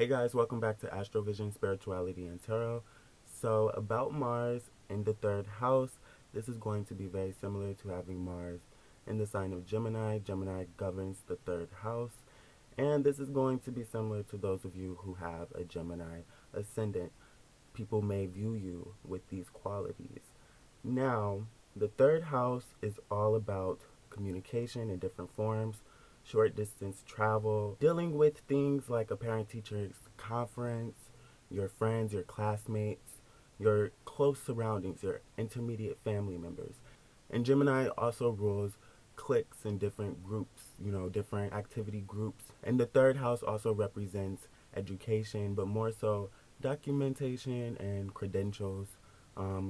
Hey guys, welcome back to Astrovision, Spirituality, and Tarot. So, about Mars in the third house, this is going to be very similar to having Mars in the sign of Gemini. Gemini governs the third house, and this is going to be similar to those of you who have a Gemini ascendant. People may view you with these qualities. Now, the third house is all about communication in different forms, short distance travel, dealing with things like a parent teacher's conference, your friends, your classmates, your close surroundings, your intermediate family members. And Gemini also rules cliques and different groups, different activity groups. And the third house also represents education, but more so documentation and credentials,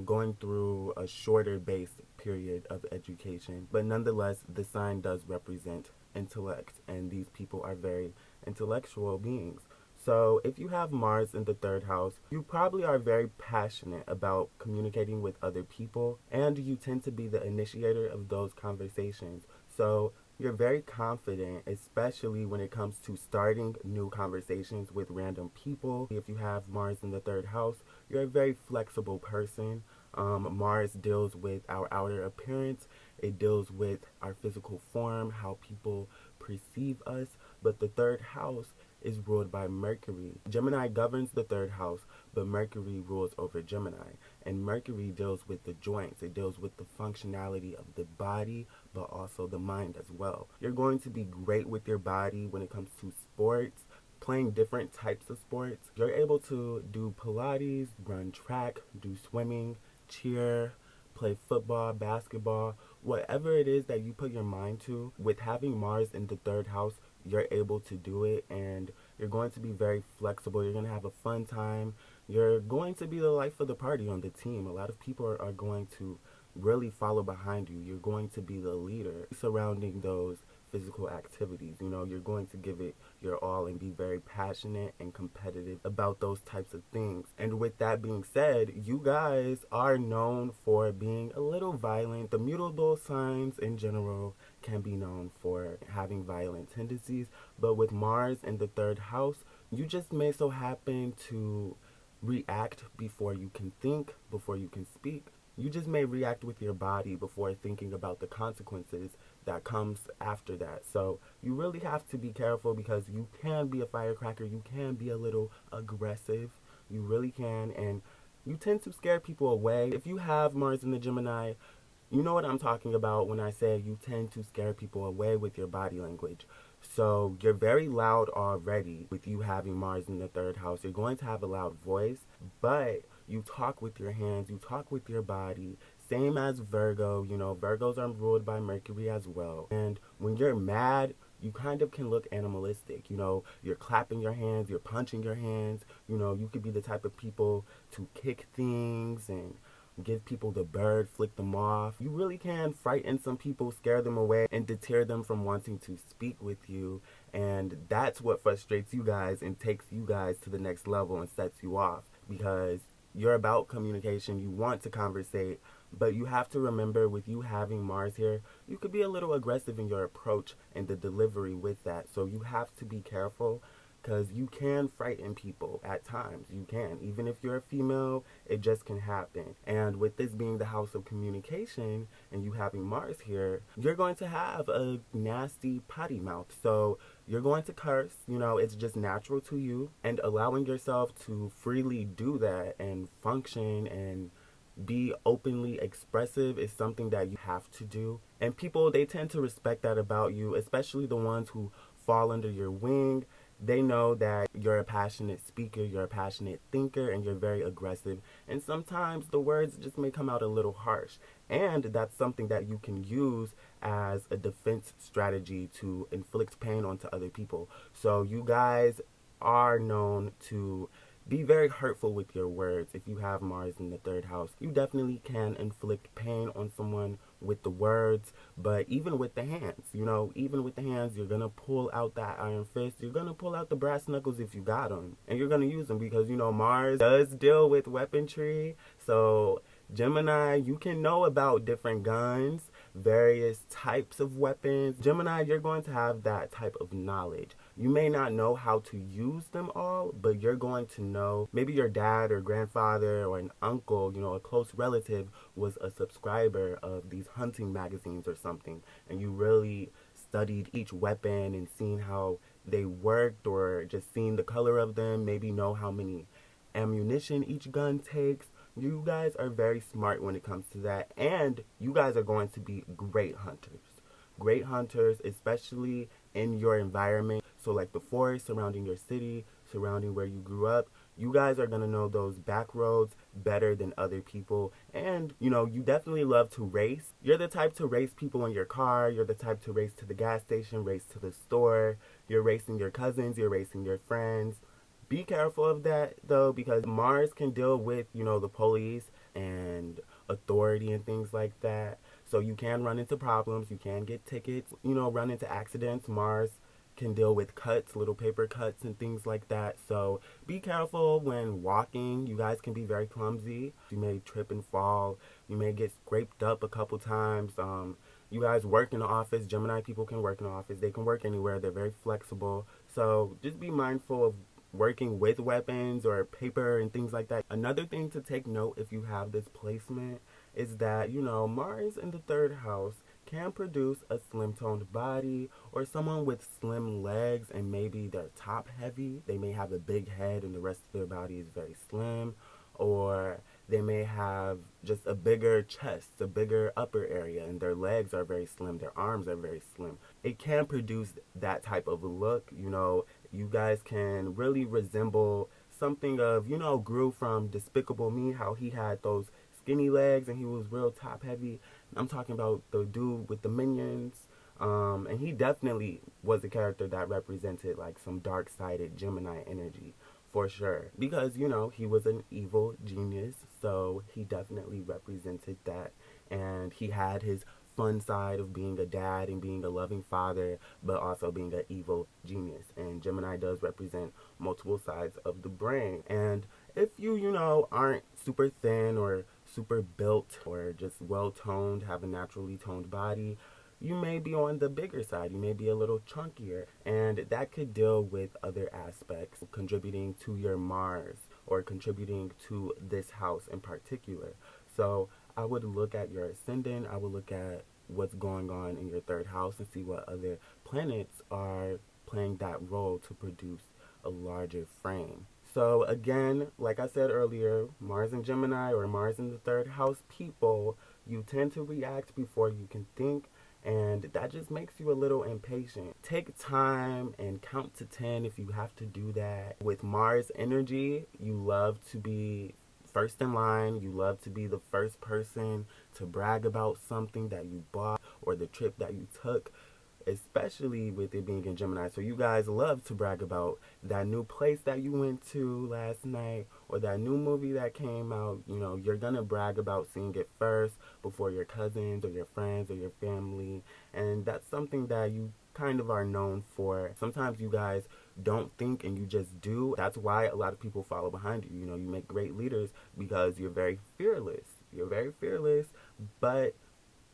going through a shorter based period of education. But nonetheless, the sign does represent intellect, and these people are very intellectual beings. So if you have Mars in the third house, you probably are very passionate about communicating with other people, and you tend to be the initiator of those conversations. So you're very confident, especially when it comes to starting new conversations with random people. If you have Mars in the third house, you're a very flexible person. Mars deals with our outer appearance. It deals with our physical form, how people perceive us. But the third house is ruled by Mercury. Gemini governs the third house, but Mercury rules over Gemini. And Mercury deals with the joints. It deals with the functionality of the body, but also the mind as well. You're going to be great with your body when it comes to sports, playing different types of sports. You're able to do Pilates, run track, do swimming, cheer, play football, basketball, whatever it is that you put your mind to. With having Mars in the third house, you're able to do it, and you're going to be very flexible. You're going to have a fun time. You're going to be the life of the party on the team. A lot of people are going to really follow behind you. You're going to be the leader surrounding those physical activities. You're going to give it your all and be very passionate and competitive about those types of things. And with that being said, you guys are known for being a little violent. The mutable signs in general can be known for having violent tendencies, but with Mars in the third house, you just may so happen to react before you can think, before you can speak. You just may react with your body before thinking about the consequences that comes after that. So you really have to be careful, because you can be a firecracker. You can be a little aggressive. You really can. And you tend to scare people away. If you have Mars in the Gemini, you know what I'm talking about when I say you tend to scare people away with your body language. So you're very loud already with you having Mars in the third house. You're going to have a loud voice, but you talk with your hands, you talk with your body. Same as Virgo. Virgos are ruled by Mercury as well. And when you're mad, you kind of can look animalistic. You're clapping your hands, you're punching your hands. You could be the type of people to kick things and give people the bird, flick them off. You really can frighten some people, scare them away, and deter them from wanting to speak with you. And that's what frustrates you guys and takes you guys to the next level and sets you off, because you're about communication. You want to conversate, but you have to remember, with you having Mars here, you could be a little aggressive in your approach and the delivery with that. So you have to be careful, because you can frighten people at times. You can. Even if you're a female, it just can happen. And with this being the house of communication and you having Mars here, you're going to have a nasty potty mouth. So you're going to curse. It's just natural to you. And allowing yourself to freely do that and function and be openly expressive is something that you have to do. And people, they tend to respect that about you, especially the ones who fall under your wing. They know that you're a passionate speaker, you're a passionate thinker, and you're very aggressive. And sometimes the words just may come out a little harsh. And that's something that you can use as a defense strategy to inflict pain onto other people. So you guys are known to be very hurtful with your words. If you have Mars in the third house, you definitely can inflict pain on someone with the words, but even with the hands, even with the hands, you're gonna pull out that iron fist. You're gonna pull out the brass knuckles if you got them, and you're gonna use them, because Mars does deal with weaponry. So Gemini, you can know about different guns, various types of weapons. Gemini, you're going to have that type of knowledge. You may not know how to use them all, but you're going to know maybe your dad or grandfather or an uncle, a close relative was a subscriber of these hunting magazines or something, and you really studied each weapon and seen how they worked, or just seen the color of them, maybe know how many ammunition each gun takes. You guys are very smart when it comes to that, and you guys are going to be great hunters. Great hunters, especially in your environment. So, like the forest surrounding your city, surrounding where you grew up, you guys are going to know those back roads better than other people. And, you definitely love to race. You're the type to race people in your car. You're the type to race to the gas station, race to the store. You're racing your cousins, you're racing your friends. Be careful of that though, because Mars can deal with, the police and authority and things like that. So you can run into problems, you can get tickets, run into accidents. Mars can deal with cuts, little paper cuts and things like that. So be careful when walking. You guys can be very clumsy. You may trip and fall. You may get scraped up a couple times. You guys work in the office. Gemini people can work in the office. They can work anywhere. They're very flexible. So just be mindful of working with weapons or paper and things like that. Another thing to take note if you have this placement is that, Mars in the third house can produce a slim toned body, or someone with slim legs and maybe they're top heavy. They may have a big head and the rest of their body is very slim, or they may have just a bigger chest, a bigger upper area, and their legs are very slim, their arms are very slim. It can produce that type of a look. You guys can really resemble something of, Gru from Despicable Me, how he had those skinny legs and he was real top heavy. I'm talking about the dude with the minions. And he definitely was a character that represented like some dark-sided Gemini energy for sure. Because, he was an evil genius, so he definitely represented that. And he had his fun side of being a dad and being a loving father, but also being an evil genius. And Gemini does represent multiple sides of the brain. And if you aren't super thin or super built or just well toned, have a naturally toned body, you may be on the bigger side. You may be a little chunkier, and that could deal with other aspects contributing to your Mars or contributing to this house in particular. So I would look at your ascendant, I would look at what's going on in your third house and see what other planets are playing that role to produce a larger frame. So again, like I said earlier, Mars in Gemini or Mars in the third house people, you tend to react before you can think, and that just makes you a little impatient. Take time and count to 10 if you have to do that. With Mars energy, you love to be first in line. You love to be the first person to brag about something that you bought or the trip that you took, especially with it being in Gemini. So you guys love to brag about that new place that you went to last night or that new movie that came out. You're gonna brag about seeing it first before your cousins or your friends or your family, and that's something that you kind of are known for. Sometimes you guys don't think and you just do. That's why a lot of people follow behind you. You make great leaders because you're very fearless. You're very fearless, but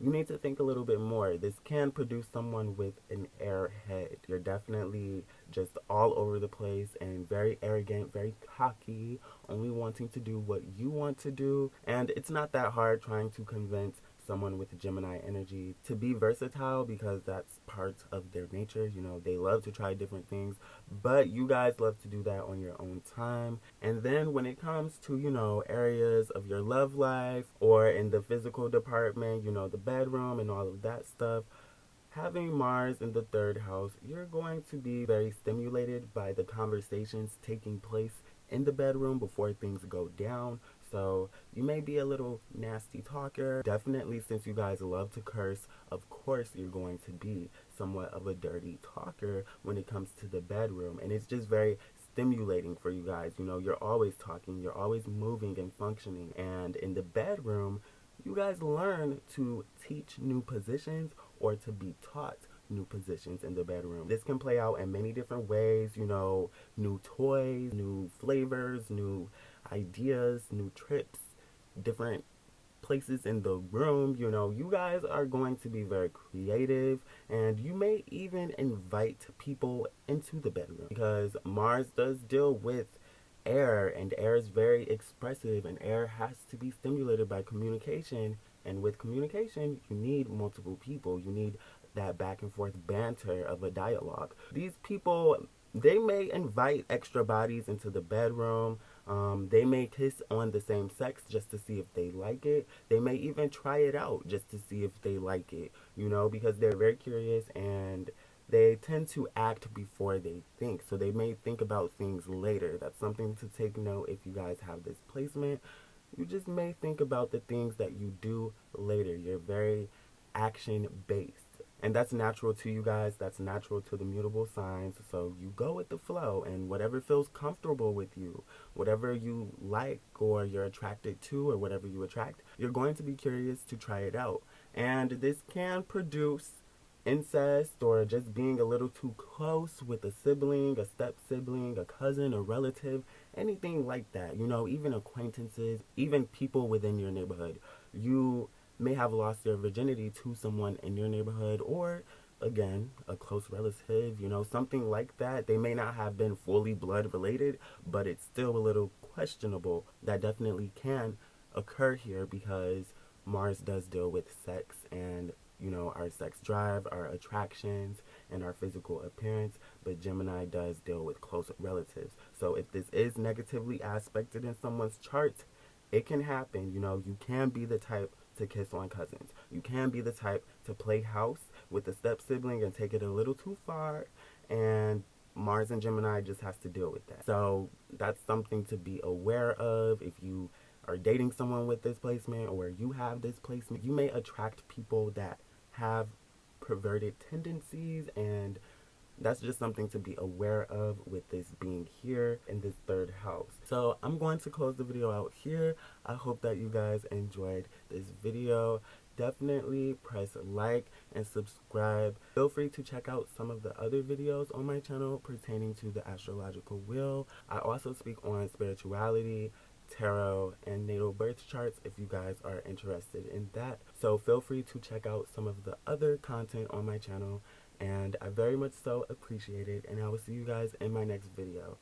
you need to think a little bit more. This can produce someone with an airhead. You're definitely just all over the place and very arrogant, very cocky, only wanting to do what you want to do. And it's not that hard trying to convince someone with Gemini energy to be versatile, because that's part of their nature. They love to try different things, but you guys love to do that on your own time. And then when it comes to, areas of your love life or in the physical department, the bedroom and all of that stuff, having Mars in the third house, you're going to be very stimulated by the conversations taking place in the bedroom before things go down. So you may be a little nasty talker. Definitely, since you guys love to curse, of course you're going to be somewhat of a dirty talker when it comes to the bedroom. And it's just very stimulating for you guys. You're always talking, you're always moving and functioning. And in the bedroom, you guys learn to teach new positions or to be taught new positions in the bedroom. This can play out in many different ways, new toys, new flavors, new ideas, new trips, different places in the room. You know, you guys are going to be very creative, and you may even invite people into the bedroom because Mars does deal with air, and air is very expressive, and air has to be stimulated by communication. And with communication, you need multiple people. You need that back and forth banter of a dialogue. These people, they may invite extra bodies into the bedroom. They may kiss on the same sex just to see if they like it. They may even try it out just to see if they like it, you know, because they're very curious and they tend to act before they think. So they may think about things later. That's something to take note if you guys have this placement. You just may think about the things that you do later. You're very action based. And that's natural to you guys. That's natural to the mutable signs. So you go with the flow, and whatever feels comfortable with you, whatever you like or you're attracted to or whatever you attract, you're going to be curious to try it out. And this can produce incest or just being a little too close with a sibling, a step sibling, a cousin, a relative, anything like that. You know, even acquaintances, even people within your neighborhood. You may have lost your virginity to someone in your neighborhood, or again, a close relative, you know, something like that. They may not have been fully blood related, but it's still a little questionable. That definitely can occur here because Mars does deal with sex and, you know, our sex drive, our attractions, and our physical appearance, but Gemini does deal with close relatives. So if this is negatively aspected in someone's chart, it can happen. You know, you can be the type to kiss on cousins. You can be the type to play house with a step sibling and take it a little too far, and Mars and Gemini just has to deal with that. So that's something to be aware of. If you are dating someone with this placement or you have this placement, you may attract people that have perverted tendencies, and that's just something to be aware of with this being here in this third house. So I'm going to close the video out here. I hope that you guys enjoyed this video. Definitely press like and subscribe. Feel free to check out some of the other videos on my channel pertaining to the astrological wheel. I also speak on spirituality, tarot, and natal birth charts if you guys are interested in that. So feel free to check out some of the other content on my channel, and I very much so appreciate it, and I will see you guys in my next video.